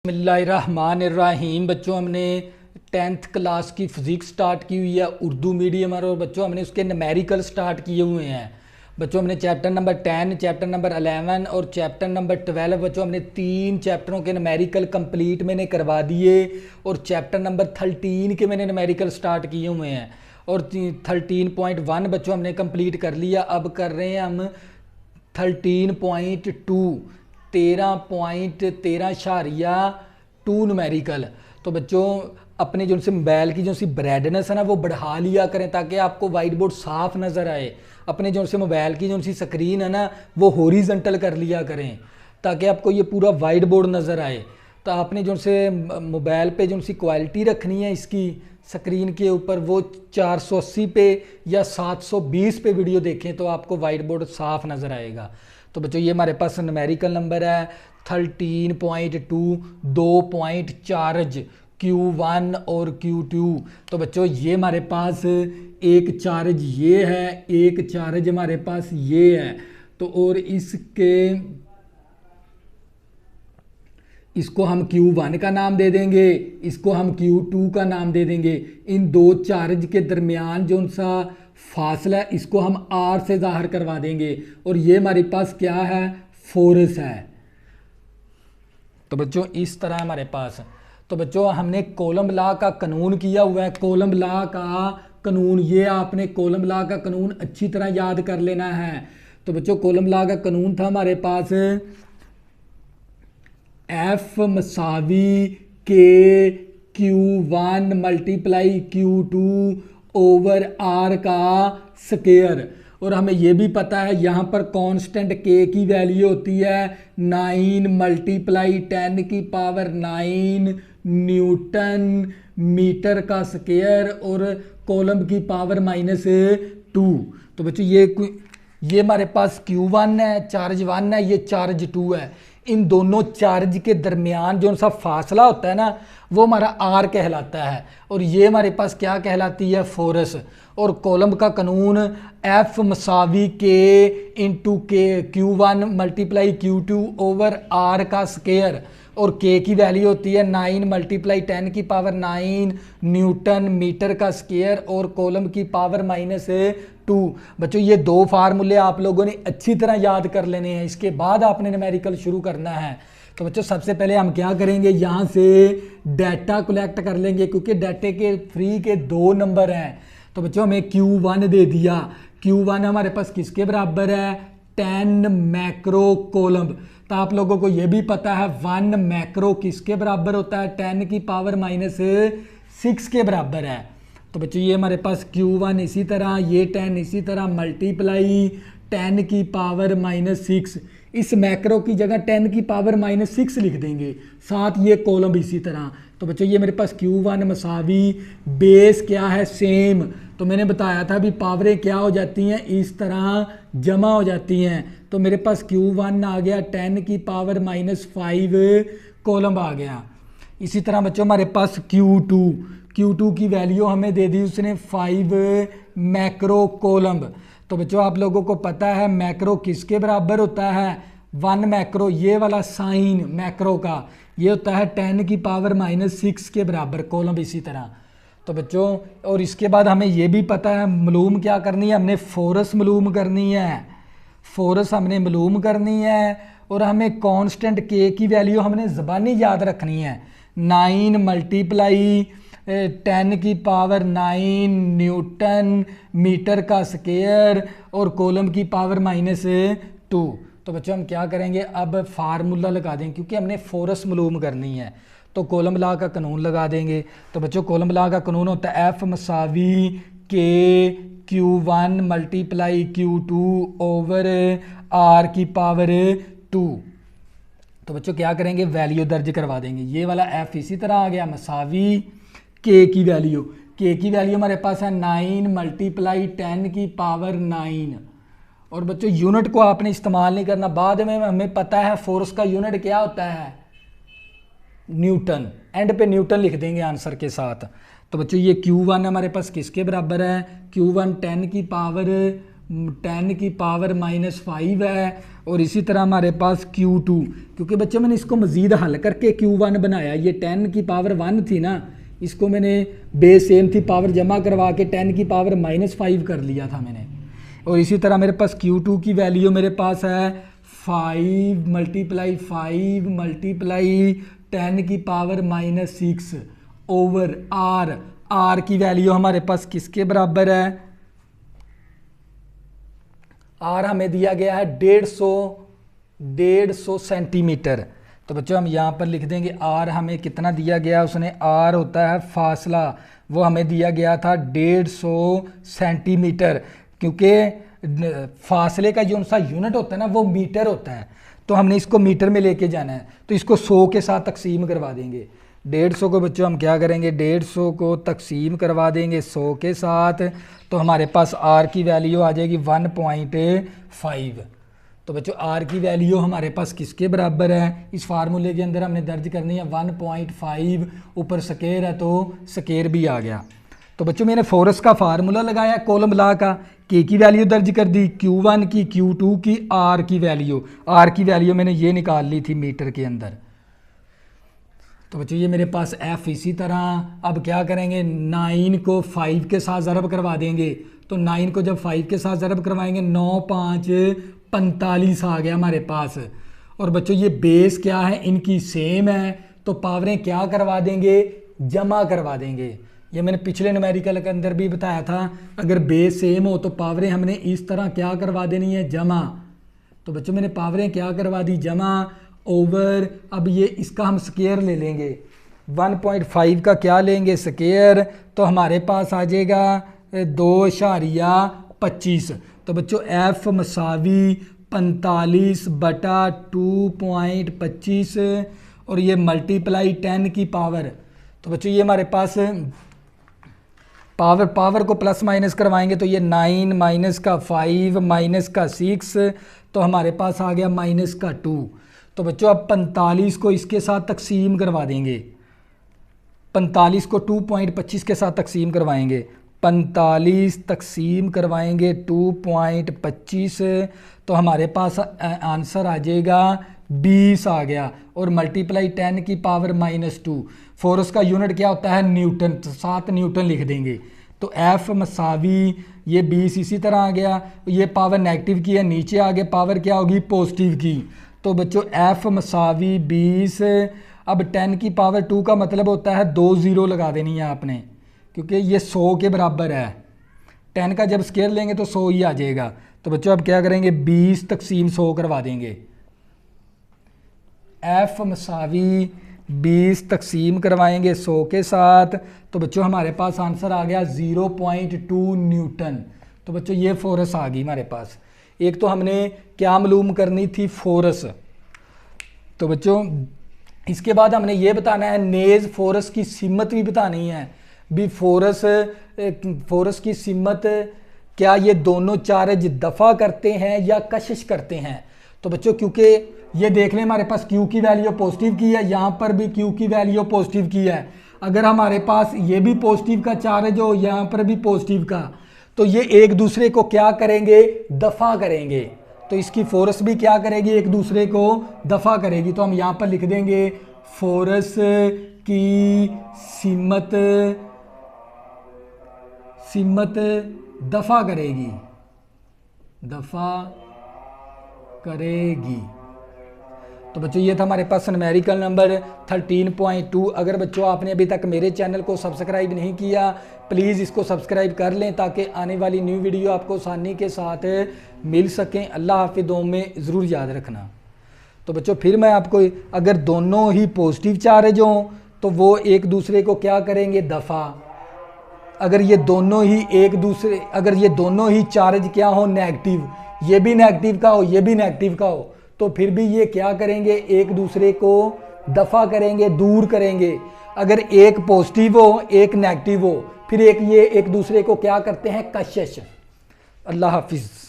बिस्मिल्लाहिर्रहमानिर्रहीम। बच्चों हमने 10th क्लास की फ़िज़िक्स स्टार्ट की हुई है उर्दू मीडियम और बच्चों हमने उसके न्यूमेरिकल स्टार्ट किए हुए हैं। बच्चों हमने चैप्टर नंबर 10, चैप्टर नंबर 11 और चैप्टर नंबर 12 बच्चों हमने 3 चैप्टरों के न्यूमेरिकल कंप्लीट मैंने करवा दिए और चैप्टर नंबर 13 के मैंने न्यूमेरिकल स्टार्ट किए हुए हैं और 13.1 बच्चों हमने कंप्लीट कर लिया। अब कर रहे हैं हम 13.2 13.13 न्यूमेरिकल। तो बच्चों अपने जो से मोबाइल की जो सी ब्राइटनेस है ना वो बढ़ा लिया करें ताकि आपको वाइट बोर्ड साफ नज़र आए। अपने जो से मोबाइल की जो सी स्क्रीन है ना वो हॉरिजॉन्टल कर लिया करें ताकि आपको ये पूरा वाइट बोर्ड नज़र आए। तो आपने जो से मोबाइल पे जो सी क्वालिटी रखनी है इसकी स्क्रीन के ऊपर वो 480 पे या 720 पे वीडियो देखें तो आपको वाइट बोर्ड साफ नज़र आएगा। तो बच्चों ये हमारे पास न्यूमेरिकल नंबर है 13.2 2 चार्ज Q1 और Q2। तो बच्चों ये हमारे पास एक चार्ज ये है, एक चार्ज हमारे पास ये है। तो और इसको हम Q1 का नाम दे देंगे, इसको हम Q2 का नाम दे देंगे। इन दो चार्ज के दरमियान जो सा फासला है इसको हम R से ज़ाहिर करवा देंगे और ये हमारे पास क्या है, फोर्स है। तो बच्चों इस तरह हमारे पास। तो बच्चों हमने कॉलम लॉ का कानून किया हुआ है। कॉलम लॉ का कानून ये आपने कॉलम लॉ का कानून अच्छी तरह याद कर लेना है। तो बच्चों कॉलम लॉ का कानून था हमारे पास F मसावी के Q1 multiply Q2 over R का स्केयर। और हमें ये भी पता है यहाँ पर कांस्टेंट K की वैल्यू होती है 9 मल्टीप्लाई 10 की पावर 9 न्यूटन मीटर का स्केयर और कॉलम की पावर -2। तो बच्चों ये हमारे पास Q1 है, चार्ज 1 है, ये चार्ज 2 है। इन दोनों चार्ज के दरमियान जो सा फासला होता है ना वो हमारा R कहलाता है और ये हमारे पास क्या कहलाती है, फोर्स। और कॉलम का कानून F मसावी K इंटू के Q1 multiply Q2 over R का स्केयर और K की वैल्यू होती है 9 मल्टीप्लाई 10 की पावर 9 न्यूटन मीटर का स्केयर और कॉलम की पावर -2। बच्चों ये दो फार्मूले आप लोगों ने अच्छी तरह याद कर लेने हैं, इसके बाद आपने न्यूमेरिकल शुरू करना है। तो बच्चों सबसे पहले हम क्या करेंगे, यहाँ से डाटा कलेक्ट कर लेंगे क्योंकि डाटे के फ्री के 2 नंबर हैं। तो बच्चों हमें Q1 दे दिया। Q1 हमारे पास किसके बराबर है, 10 मैक्रो कॉलम। तो आप लोगों को ये भी पता है 1 मैक्रो किसके बराबर होता है, 10 की पावर -6 के बराबर है। तो बच्चों ये हमारे पास Q1 इसी तरह, ये 10 इसी तरह मल्टीप्लाई 10 की पावर -6। इस मैक्रो की जगह 10 की पावर -6 लिख देंगे, साथ ये कॉलम इसी तरह। तो बच्चों ये मेरे पास Q1 मसावी बेस क्या है, सेम। तो मैंने बताया था भी पावरें क्या हो जाती हैं, इस तरह जमा हो जाती हैं। तो मेरे पास Q1 आ गया 10 की पावर -5 कॉलम आ गया। इसी तरह बच्चों हमारे पास Q2 की वैल्यू हमें दे दी उसने 5 मैक्रो कॉलम। तो बच्चों आप लोगों को पता है मैक्रो किसके बराबर होता है, 1 मैक्रो, ये वाला साइन मैक्रो का ये होता है 10 की पावर -6 के बराबर, कॉलम इसी तरह। तो बच्चों और इसके बाद हमें ये भी पता है मालूम क्या करनी है, हमने फोर्स मालूम करनी है। फोर्स हमने मालूम करनी है और हमें कांस्टेंट K की वैल्यू हमने ज़बानी याद रखनी है, 9 मल्टीप्लाई 10 की पावर 9 न्यूटन मीटर का स्केयर और कॉलम की पावर -2। तो बच्चों हम क्या करेंगे, अब फार्मूला लगा देंगे क्योंकि हमने फोर्स मालूम करनी है। तो कॉलम लॉ का कानून लगा देंगे। तो बच्चों कॉलम लॉ का कानून होता है F मसावी K Q1 multiply Q2 over R की पावर 2। तो बच्चों क्या करेंगे, वैल्यू दर्ज करवा देंगे। ये वाला F इसी तरह आ गया मसावी K की वैल्यू हमारे पास है 9 मल्टीप्लाई 10 की पावर 9। और बच्चों यूनिट को आपने इस्तेमाल नहीं करना, बाद में हमें पता है फोर्स का यूनिट क्या होता है, न्यूटन। एंड पे न्यूटन लिख देंगे आंसर के साथ। तो बच्चों ये Q1 हमारे पास किसके बराबर है, Q1 10 की पावर 10 की पावर -5 है। और इसी तरह हमारे पास Q2, क्योंकि बच्चों मैंने इसको मज़ीद हल करके Q1 बनाया। ये 10 की पावर 1 थी ना, इसको मैंने बेस सेम थी, पावर जमा करवा के 10 की पावर -5 कर लिया था मैंने। और इसी तरह मेरे पास Q2 की वैल्यू मेरे पास है 5 × 5 × 10 की पावर -6 ओवर R। R की वैल्यू हमारे पास किसके बराबर है? R हमें दिया गया है 150 सेंटीमीटर। तो बच्चों हम यहाँ पर लिख देंगे R हमें कितना दिया गया, उसने R होता है फासला, वो हमें दिया गया था 150 सेंटीमीटर, क्योंकि फासले का जो सा यूनिट होता है ना वो मीटर होता है, तो हमने इसको मीटर में लेके जाना है। तो इसको 100 के साथ तकसीम करवा देंगे। 150 को बच्चों हम क्या करेंगे, 150 को तकसीम करवा देंगे 100 के साथ, तो हमारे पास R की वैल्यू आ जाएगी 1.5। तो बच्चों R की वैल्यू हमारे पास किसके बराबर है? इस फार्मूले के अंदर हमने दर्ज करनी है 1.5, ऊपर स्केयर है तो स्केयर भी आ गया। तो बच्चों मैंने फोर्स का फार्मूला लगाया कॉलम ला का, K की वैल्यू दर्ज कर दी, Q1 की, Q2 की, R की वैल्यू। R की वैल्यू मैंने ये निकाल ली थी मीटर के अंदर। तो बच्चों ये मेरे पास F। इसी तरह अब क्या करेंगे, 9 को 5 के साथ ज़रब करवा देंगे। तो 9 को जब 5 के साथ ज़रब करवाएंगे 9 5 45 आ गया हमारे पास। और बच्चों ये बेस क्या है, इनकी सेम है, तो पावरें क्या करवा देंगे, जमा करवा देंगे। ये मैंने पिछले न्यूमेरिकल के अंदर भी बताया था, अगर बेस सेम हो तो पावरें हमने इस तरह क्या करवा देनी है, जमा। तो बच्चों मैंने पावरें क्या करवा दी, जमा ओवर। अब ये इसका हम स्केयर ले लेंगे, 1.5 का क्या लेंगे, स्केयर, तो हमारे पास आ जाएगा 2.25। तो बच्चों F मसावी 45/2.25 और ये मल्टीप्लाई 10 की पावर। तो बच्चों ये हमारे पास पावर को प्लस माइनस करवाएंगे, तो ये 9 -5 -6, तो हमारे पास आ गया -2। तो बच्चों अब 45 को इसके साथ तकसीम करवा देंगे, 45 को 2.25 के साथ तकसीम करवाएंगे, 45 तकसीम करवाएंगे 2.25, तो हमारे पास आंसर आ जाएगा 20 आ गया। और मल्टीप्लाई 10 की पावर -2। फोर्स का यूनिट क्या होता है, न्यूटन, तो 7 न्यूटन लिख देंगे। तो F मसावी ये 20 इसी तरह आ गया, ये पावर नेगेटिव की है, नीचे आगे पावर क्या होगी, पॉजिटिव की। तो बच्चों F मसावी 20। अब 10 की पावर 2 का मतलब होता है 2 0 लगा देनी है आपने, क्योंकि ये 100 के बराबर है। 10 का जब स्केयर लेंगे तो 100 ही आ जाएगा। तो बच्चों अब क्या करेंगे, 20 तकसीम 100 करवा देंगे। F मसावी 20 तकसीम करवाएंगे 100 के साथ, तो बच्चों हमारे पास आंसर आ गया 0.2 न्यूटन। तो बच्चों ये फोर्स आ गई हमारे पास। एक तो हमने क्या मालूम करनी थी, फोर्स। तो बच्चों इसके बाद हमने ये बताना है नेज फोर्स की सिमत भी बतानी है। भी फोर्स की सिमत, क्या ये दोनों चार्ज दफ़ा करते हैं या कशिश करते हैं। तो बच्चों क्योंकि ये देख लें हमारे पास Q की वैल्यू पॉजिटिव की है, यहाँ पर भी Q की वैल्यू पॉजिटिव की है। अगर हमारे पास ये भी पॉजिटिव का चार्ज हो, यहाँ पर भी पॉजिटिव का, तो ये एक दूसरे को क्या करेंगे, दफ़ा करेंगे। तो इसकी फोर्स भी क्या करेगी, एक दूसरे को दफ़ा करेगी। तो हम यहाँ पर लिख देंगे फोर्स की सिमत दफ़ा करेगी, तो बच्चों ये था हमारे पास न्यूमेरिकल नंबर 13.2। अगर बच्चों आपने अभी तक मेरे चैनल को सब्सक्राइब नहीं किया, प्लीज़ इसको सब्सक्राइब कर लें ताकि आने वाली न्यू वीडियो आपको आसानी के साथ मिल सकें। अल्लाह हाफिज़, दुआ में ज़रूर याद रखना। तो बच्चों फिर मैं आपको, अगर दोनों ही पॉजिटिव चार्ज हों तो वो एक दूसरे को क्या करेंगे, दफ़ा। अगर ये दोनों ही चार्ज क्या हो, नेगेटिव, ये भी नेगेटिव का हो, ये भी नेगेटिव का हो, तो फिर भी ये क्या करेंगे, एक दूसरे को दफ़ा करेंगे, दूर करेंगे। अगर एक पॉजिटिव हो, एक नेगेटिव हो, फिर ये एक दूसरे को क्या करते हैं, कशिश। अल्लाह हाफिज़।